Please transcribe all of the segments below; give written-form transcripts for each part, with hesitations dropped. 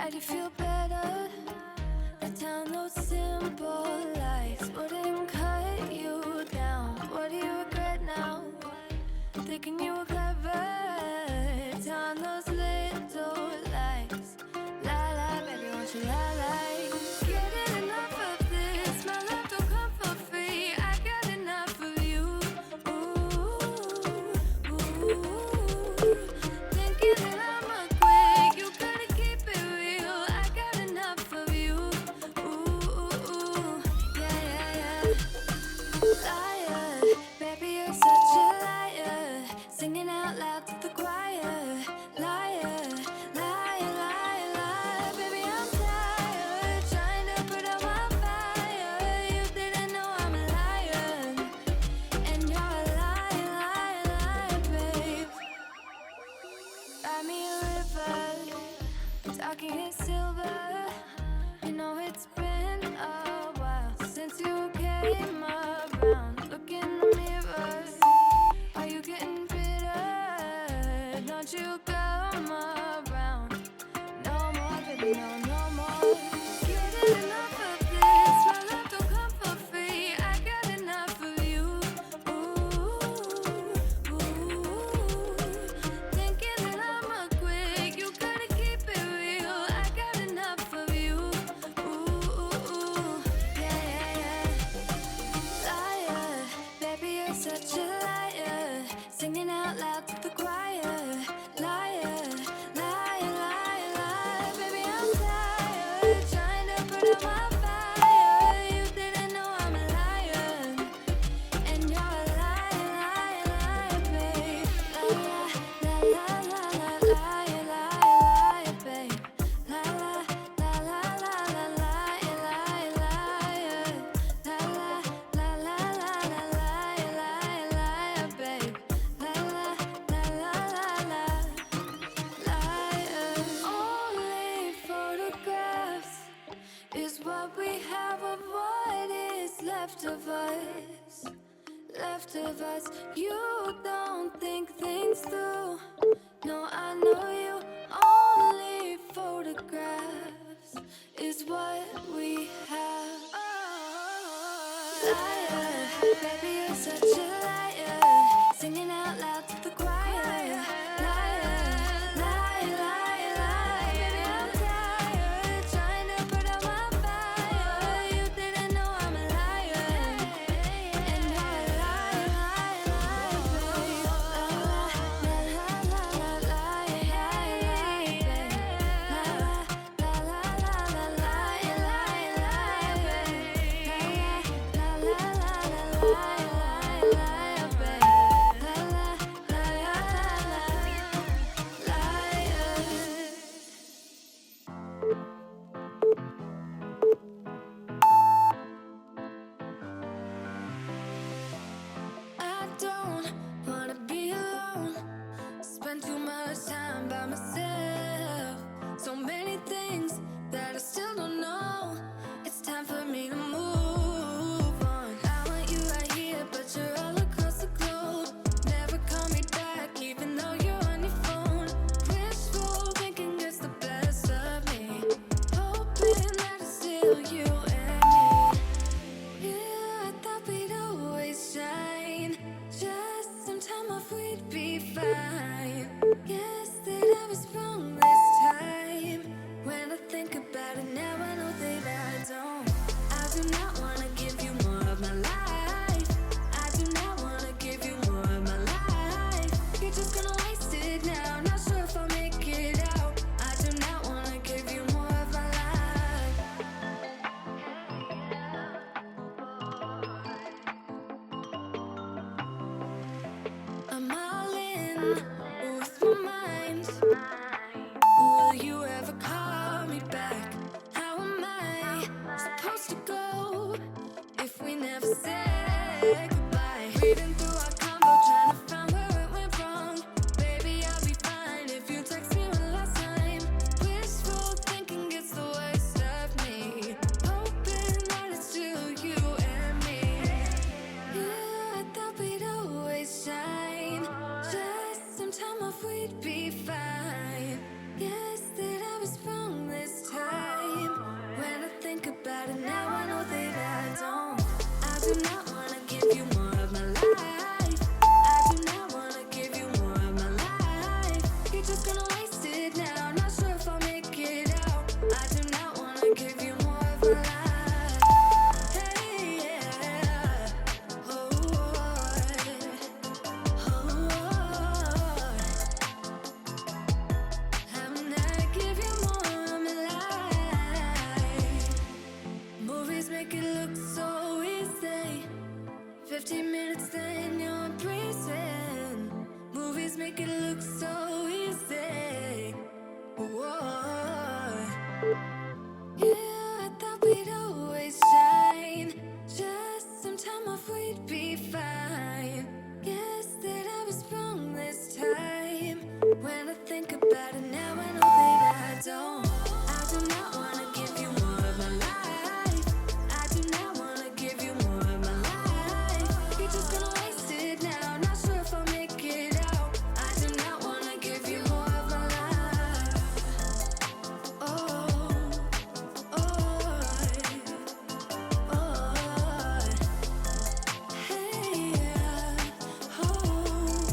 that you feel better. That down those simple lies wouldn't cut you down. What do you regret now? Thinking you were clever. Down those little lies. Lie, lie, baby, won't you lie, lie? Getting enough of this. My love don't come for free. I got enough of you. Ooh, ooh. Thinking that I'ma quit. You gotta keep it real. I got enough of you. Ooh, yeah, yeah, yeah. Liar, baby, you're such a liar. Singing out loud to the choir. Liar, liar, liar, liar. Baby, I'm tired, trying to put out my fire. You didn't know I'm a liar, and you're a liar, liar, liar, babe. Buy me a river, talking in silver. You know it's been a while since you came around. Look in the mirror, are you getting bitter? Don't you come around no more, baby, no, no more. Getting enough of this. My love don't come for free. I got enough of you. Ooh, ooh. Thinking that I'ma quit. You gotta keep it real. I got enough of you. Ooh, yeah, yeah, yeah. Liar, baby, you're such a liar. Singing out loud to the choir. Liar, liar, liar, liar. Baby, I'm tired, trying to put out my fire. You didn't know I'm a liar, and you're a liar, liar, liar, babe. La la la la la liar, liar, liar, babe. La la la la la la liar, liar, liar. La la la la la la liar, liar, liar, babe. La la la la la la liar. Only photographs is what we have of what is left of us. Left of us. You don't think things through. No, I know you. Only photographs is what we have. Liar, baby, you're such a liar. Singing out loud to the choir. Liar, liar, liar, liar. Baby, I'm tired, trying to put out my fire. You didn't know I'm a liar, and you're a liar, liar, liar, babe. La la la la la liar, babe. La la la la la liar, liar, liar, babe. La la la la la liar, liar, babe. La la la la I don't wanna be alone. Spend too much time by myself. So many things that I still don't know. It's time for me to move on. I want you right here, but you're all across the globe. Never call me back, even though you're on your phone. Wishful thinking gets the best of me. Hoping that it's still you and me. Yeah, I thought we'd always shine. Just some time off, we'd be fine. Guess that I was wrong this time. When I think about it now, I know that I don't. I do not wanna give you more of my life. I do not wanna give you more of my life. You're just gonna waste it now. Not sure if I'll make it out. I do not wanna give you more of my life. I'm all in with my mind. Will you ever call me back? How am I supposed to go if we never said goodbye? Reading through our combo, trying to find where it went wrong. Baby, I'll be fine if you text me one last time. Wishful thinking gets the worst of me. Hoping that it's still you and me. Yeah, I thought we'd always shine. Just some do not wanna give you more of my life. I do not wanna give you more of my life. You're just gonna waste it now. Not sure if I'll make it out. I do not wanna give you more of my life. Hey, yeah. Oh, I'm not give you more of my life. Movies make it look so easy. 15 minutes, then you're in prison. Movies make it look so easy. Whoa. Yeah, I thought we'd always shine. Just some time off, we'd be fine. Guess that I was wrong this time. When I think about it now, I know that I don't. I do not wanna give you more of my life. I do not wanna give you more of my life. You're just gonna waste it now. Not sure if I'll make it out. I do not wanna give you more of my life. Oh, hey, yeah. Oh.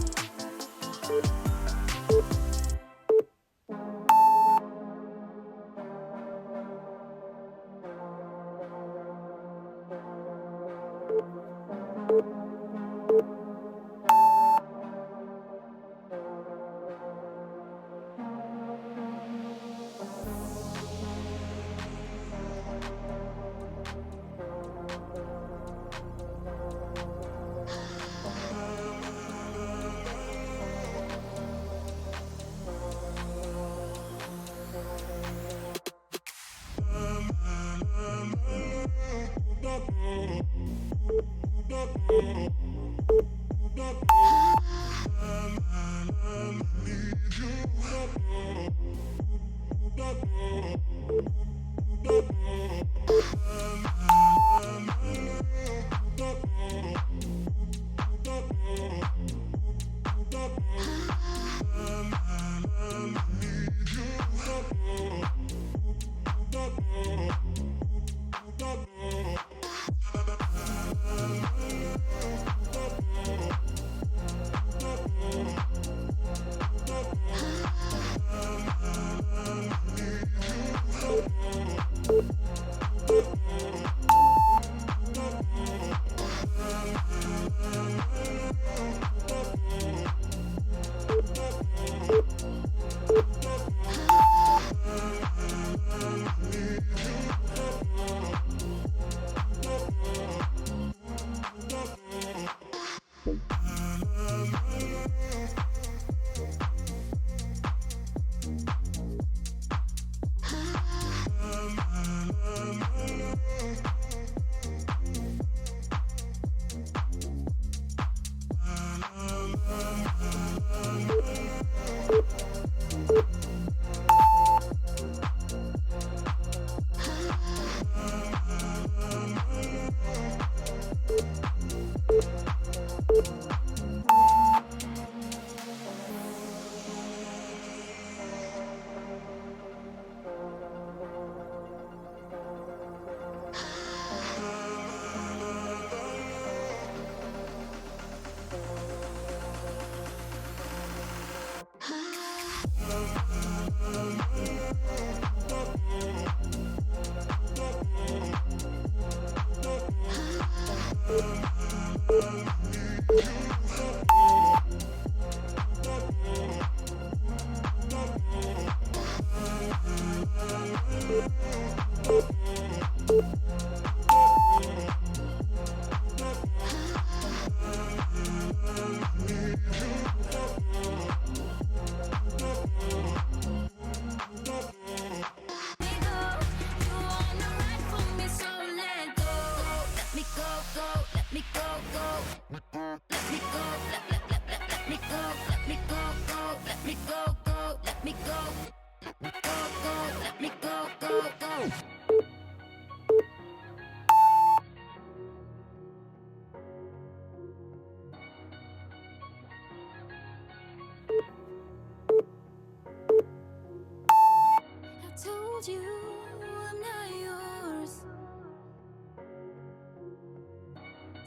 Let me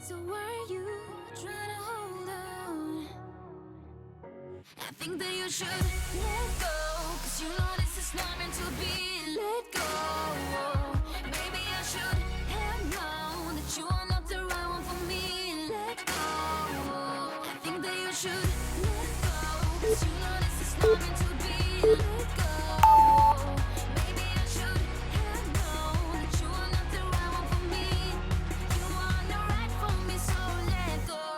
So why are you trying to hold on? I think that you should let go, 'cause you know this is not meant to be. Let go. Maybe I should have known that you are not the right one for me. Let go. I think that you should let go, 'cause you know this is not meant to